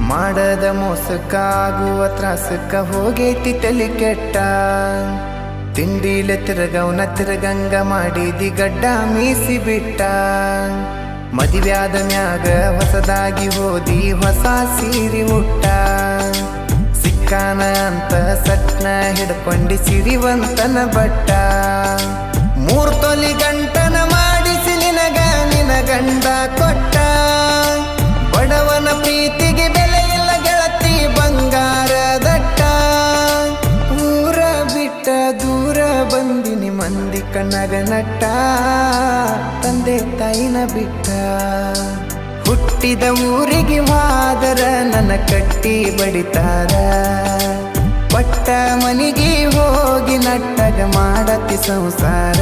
ಮಾಡದ ಮೋಸಕ್ಕ ಆಗುವ ತ್ರಾಸಕ್ಕ ಹೋಗೈತಿ ತಲೆ ಕೆಟ್ಟ. ತಿಂಡಿಲೆ ತಿರುಗವನ ತಿರುಗಂಗ ಮಾಡಿದಿ ಗಡ್ಡ ಮೀಸಿ ಬಿಟ್ಟ. ಮದುವ್ಯಾದ ಮ್ಯಾಗ ಹೊಸದಾಗಿ ಹೋದಿ ಹೊಸ ಸೀರಿ ಉಟ್ಟ. ಸಿಕ್ಕಾನ ಅಂತ ಸಟ್ನ ಹಿಡ್ಕೊಂಡಿ ಸಿರಿವಂತನ ಬಟ್ಟ. 3 ತೊಲಿ ಗಂಟನ ಮಾಡಿಸಿ ನಿನಗ ನಿನ ಗಂಡ ಕೊಟ್ಟ. ಬಡವನ ಪ್ರೀತಿಗೆ ಬೆಲೆ ಇಲ್ಲ ಗೆಳತಿ ಬಂಗಾರ ದಟ್ಟ. ಊರ ಬಿಟ್ಟ ದೂರ ಬಂದಿನಿ ಮಂದಿ ಕಣ್ಣಗ ನಟ್ಟ. ತಂದೆ ತಾಯಿನ ಬಿಟ್ಟ ಹುಟ್ಟಿದ ಊರಿಗೆ ಹೋದರ ನನ್ನ ಕಟ್ಟಿ ಬಡಿತಾರ. ಪಟ್ಟ ಮನಿಗೆ ಹೋಗಿ ನಟ್ಟಗ ಮಾಡತಿ ಸಂಸಾರ.